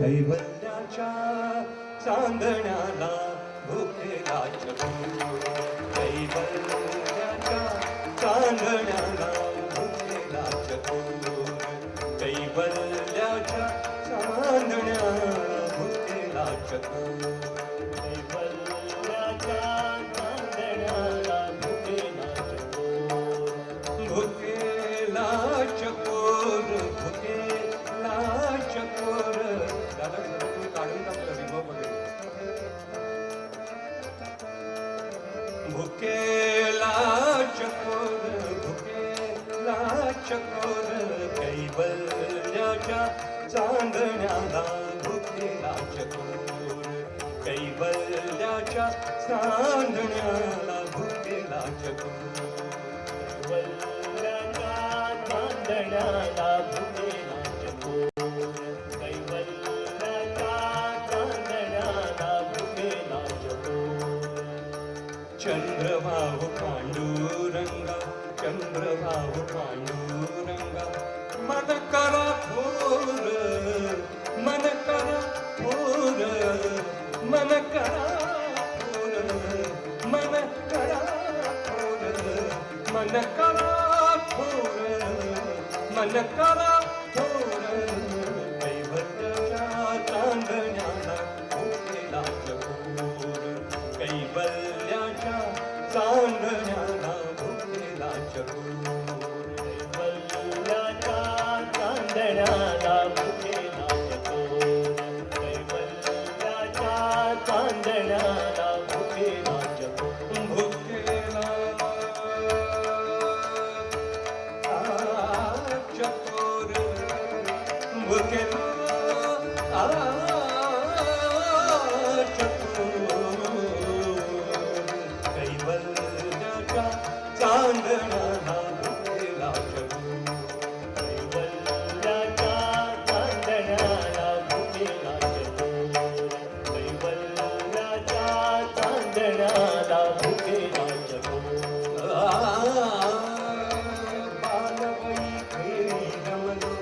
कैवल्याच्या चांदण्याला भुकेला चकोर, कैवल्याच्या चांदण्याला भुकेला चकोर, कैवल्याच्या चांदण्याला भुकेला चकोर, कैवल्याच्या चांदण्याला भुकेला चकोर, भुकेला चकोर, भुकेला चकोर. दादा तुम्ही काढून टाकलं रिमोट वगैरे. भुकेला चकोर, भुकेला चकोर, कैवल्याच्या चांदण्याला भुकेला चकोर, कैवल्याच्या चांदण्याला भुकेला चकोर, कैवल्याच्या चांदण्याला भुकेला चकोर, कैवल्याच्या चांदण्याला भुकेला चकोर. चंद्रभाऊ पांडुरंगा, चंद्रभाऊ पांडुरंगा, मन करा थोर, मन करा थोर, मन करा थोर, मन करा थोर, मन करा थोर, मन करा थोर. कैवल्याच्या चांदण्याला भुकेला चकोर, कैवल्याच्या चांदण्याला भुकेला चकोर, कैवल्याच्या चांदण्याला भुकेला चकोर, कैवल्याच्या चांदण्याला भुकेला चकोर. भुकेला चकोर, भुकेला कैवल्याच्या चांदण्याला भुकेला चकोर, कैवल्याच्या चांदण्याला भुकेला चकोर, कैवल्याच्या चांदण्याला भुकेला चकोर. बालबाई खेळी रमलो,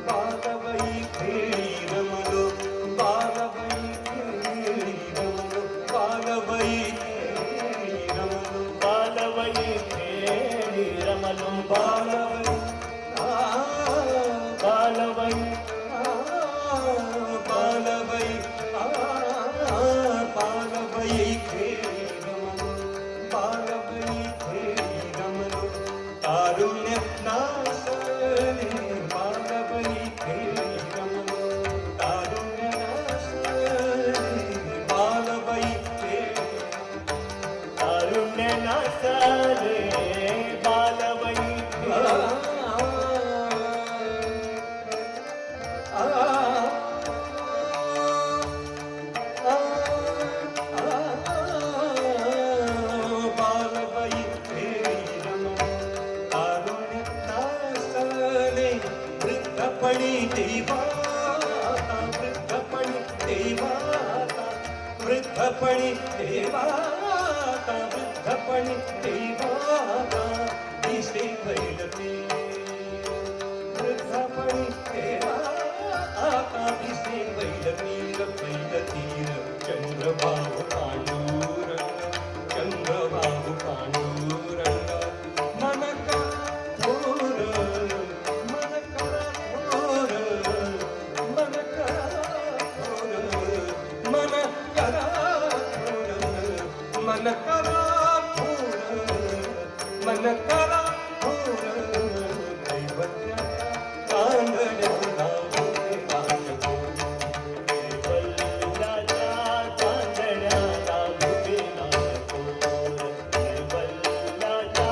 बालबाई खेळी रमलो, बालबाई खेळी रमलो, बालबाई बालवई खेळी रमलो, बालवई बालवई बालवई बालवई खेळी रमलो, बालवई खेळी रमलो, तारुण्य नासले, बालवई खेळी रमलो, तारुण्य नासले, बालवई खेळी, तारुण्य नासले, बालवई बालवई खेळी रमलो, तारुण्य नासले, वृद्धपणी देवाता, वृद्धपणी देवाता, वृद्धपणी देवाता, वृद्धपणी देवाता, दिसे बैलते, वृद्धपणी देवाता, दिसे बैलतीर, बैलतीर. चंद्रभाऊ पांडुरंग, चंद्रभाऊ पांडुरंग, मन करा थोर, मन करा थोर, मन करा थोर, मन करा थोर, मन करा थोर, मन करा थोर. कैवल्याच्या चांदण्याला भुकेला चकोर, कैवल्याच्या चांदण्याला भुकेला चकोर, कैवल्याच्या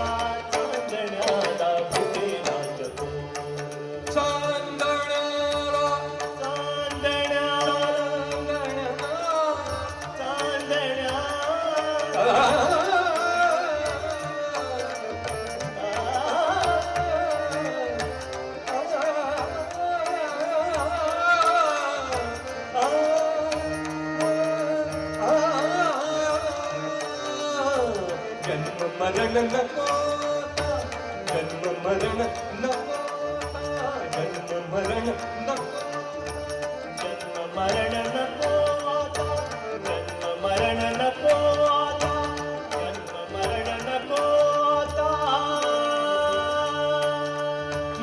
चांदण्याला भुकेला चकोर. चांदण्याला चांदण्याला चांदण्याला मरण नको जन्म मरण नको जन्म मरण नको जन्म मरण नको जन्म मरण नको जन्म मरण नको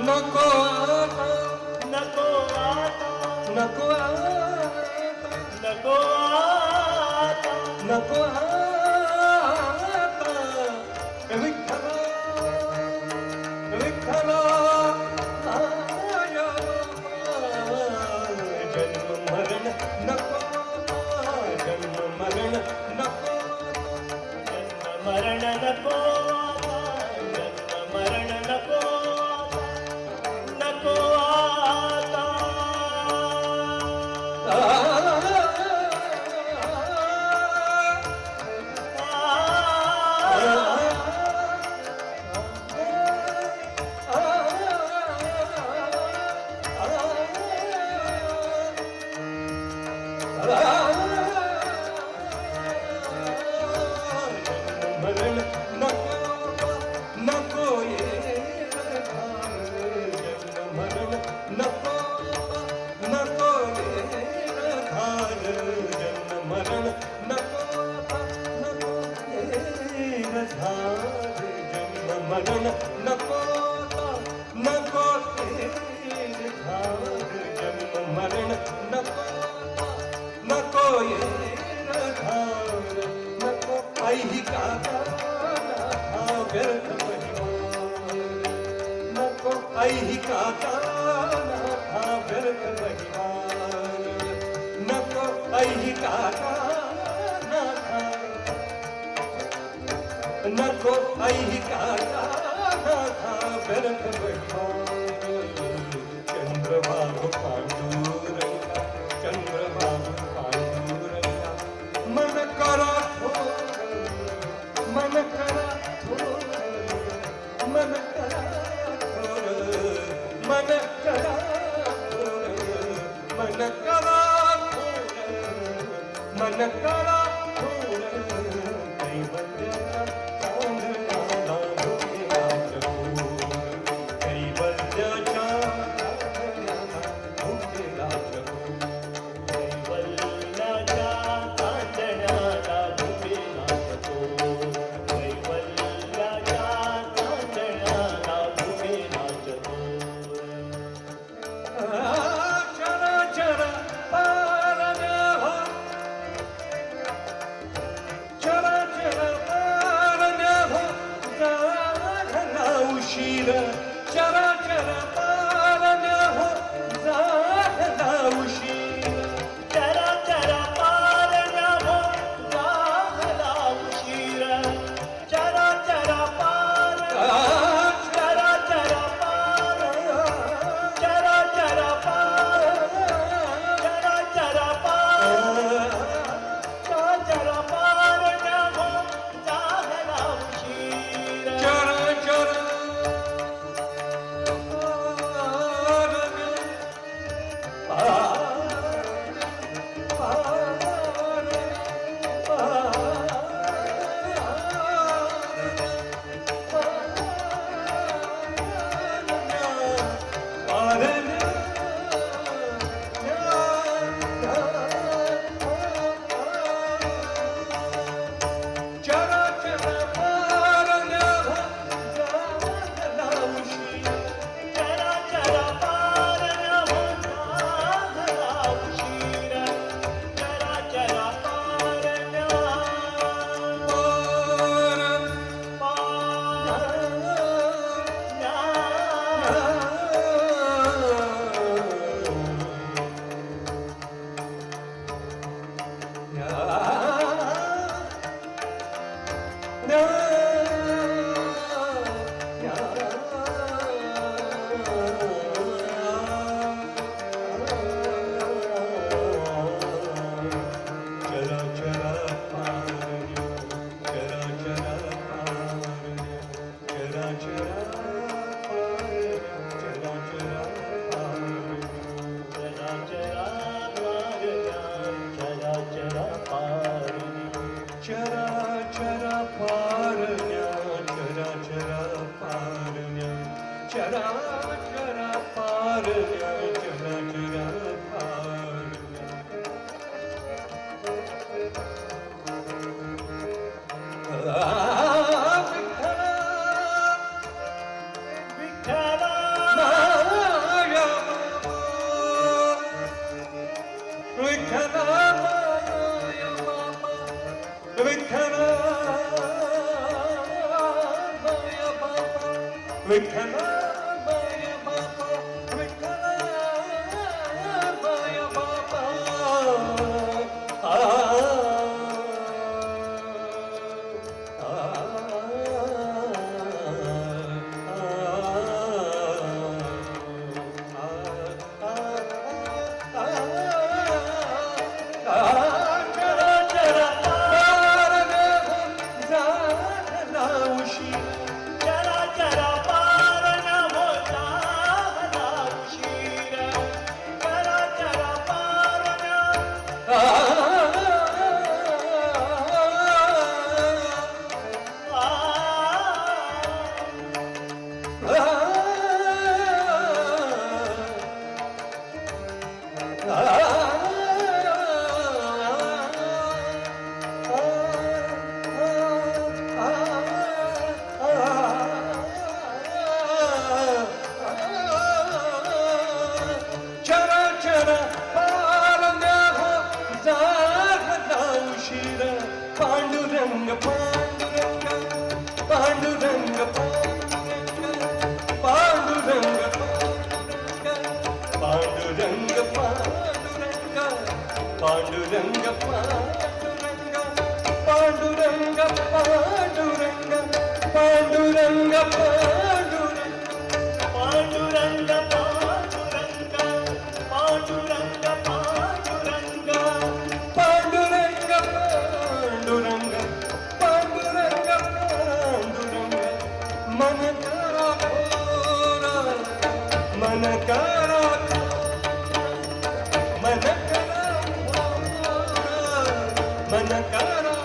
नको नको नको नको नको विठ्ठला जन्म मरण नको जन्म मरण नको जन्म मरण नको जन्म मरण नको नको मरण नको नको जन्म मरण नको नको नको ऐहिका व्यर्थ महिमा नको ऐहिका व्यर्थ महिमा नको ऐहिका नको ऐहिका व्यर्थ महिमा चंद्रबाबू पांडुरंगा चंद्रबाबू पांडुरंगा मन करा मन करा मन करा मन करा मन करा मन करा चरा चरा पार विठ्ठल माया बापा विठ्ठल माया बापा विठ्ठल माया बापा पांडुरंग पांडुरंग पांडुरंग पांडुरंग पांडुरंग पांडुरंग पांडुरंग पांडुरंग पांडुरंग पांडुरंग मन करा मन करा मन करा